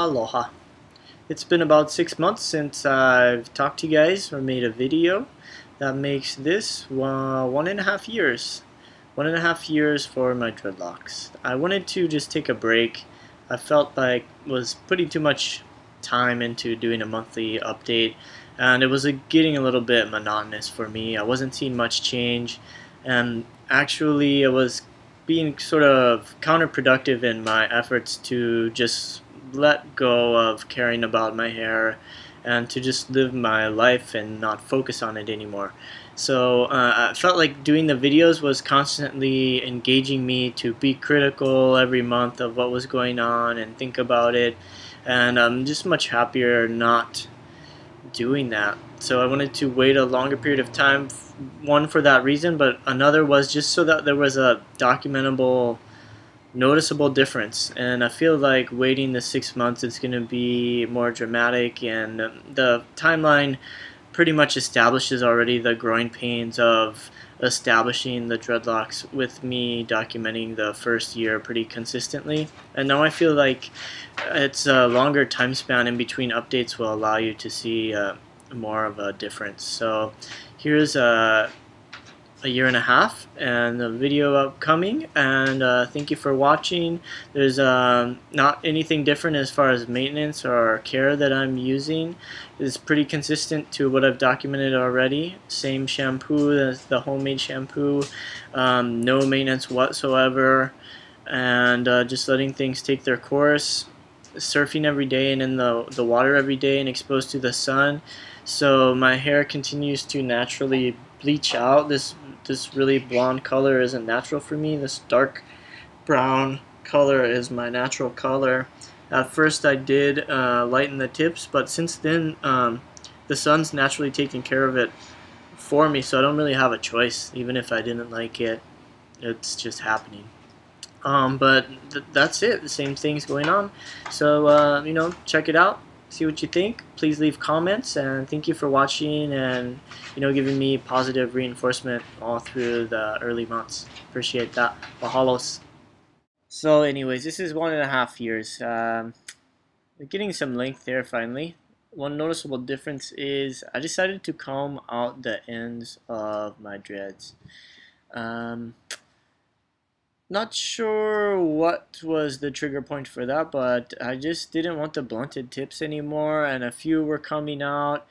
Aloha. It's been about 6 months since I've talked to you guys or made a video. That makes this 1.5 years. 1.5 years for my dreadlocks. I wanted to just take a break. I felt like was putting too much time into doing a monthly update, and it was getting a little bit monotonous for me. I wasn't seeing much change, and actually it was being sort of counterproductive in my efforts to just let go of caring about my hair and to just live my life and not focus on it anymore. So I felt like doing the videos was constantly engaging me to be critical every month of what was going on and think about it, and I'm just much happier not doing that. So I wanted to wait a longer period of time, one for that reason, but another was just so that there was a documentable, noticeable difference. And I feel like waiting the 6 months is going to be more dramatic, and the timeline pretty much establishes already the growing pains of establishing the dreadlocks with me documenting the first year pretty consistently. And now I feel like it's a longer time span in between updates will allow you to see more of a difference. So here's a year and a half and the video upcoming, and thank you for watching. There's not anything different as far as maintenance or care that I'm using. It's pretty consistent to what I've documented already. Same shampoo as the homemade shampoo, no maintenance whatsoever, and just letting things take their course. Surfing every day and in the water every day and exposed to the sun, so my hair continues to naturally bleach out. This really blonde color isn't natural for me. This dark brown color is my natural color. At first I did lighten the tips, but since then the sun's naturally taking care of it for me, so I don't really have a choice. Even if I didn't like it, it's just happening. But that's it. The same thing's going on. So check it out. See what you think. Please leave comments, and thank you for watching and giving me positive reinforcement all through the early months. Appreciate that. Mahalos. So anyways, this is 1.5 years. We're getting some length there finally. One noticeable difference is I decided to comb out the ends of my dreads. Not sure what was the trigger point for that, but I just didn't want the blunted tips anymore, and a few were coming out,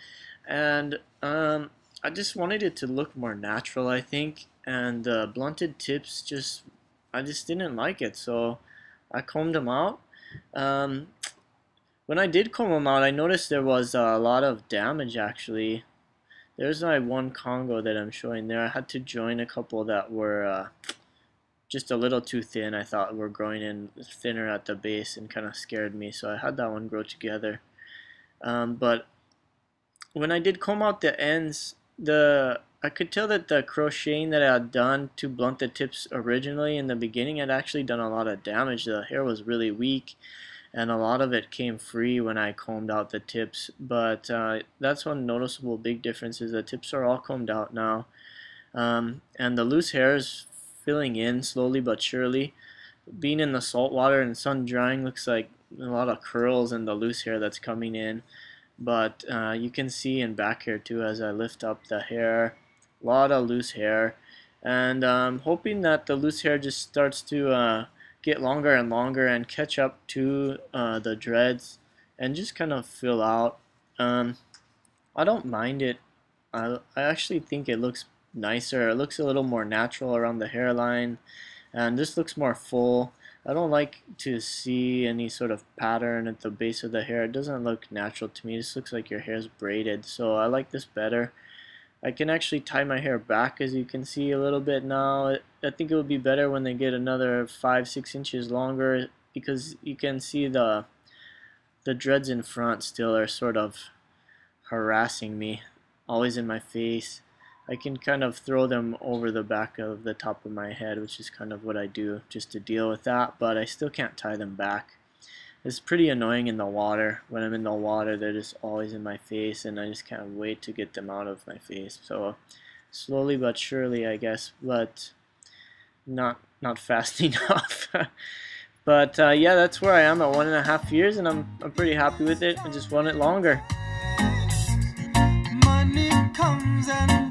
and I just wanted it to look more natural, I think, and the blunted tips I just didn't like it, so I combed them out. When I did comb them out, I noticed there was a lot of damage actually. There's my one Congo that I'm showing there. I had to join a couple that were just a little too thin. I thought were growing in thinner at the base and kind of scared me, so I had that one grow together. But when I did comb out the ends, I could tell that the crocheting that I had done to blunt the tips originally in the beginning had actually done a lot of damage. The hair was really weak, and a lot of it came free when I combed out the tips. But that's one noticeable big difference, is the tips are all combed out now, and the loose hairs filling in slowly but surely. Being in the salt water and sun drying looks like a lot of curls in the loose hair that's coming in, but you can see in back hair too as I lift up the hair, a lot of loose hair, and I'm hoping that the loose hair just starts to get longer and longer and catch up to the dreads and just kind of fill out. I don't mind it. I actually think it looks nicer. It looks a little more natural around the hairline, and this looks more full. I don't like to see any sort of pattern at the base of the hair. It doesn't look natural to me. This looks like your hair's braided, so I like this better. I can actually tie my hair back, as you can see a little bit now. I think it would be better when they get another 5-6 inches longer, because you can see the dreads in front still are sort of harassing me, always in my face. I can kind of throw them over the back of the top of my head, which is kind of what I do just to deal with that, but I still can't tie them back. It's pretty annoying in the water. When I'm in the water, they're just always in my face, and I just can't wait to get them out of my face. So slowly but surely, I guess, but not fast enough. But yeah, that's where I am at 1.5 years, and I'm pretty happy with it. I just want it longer. Money comes and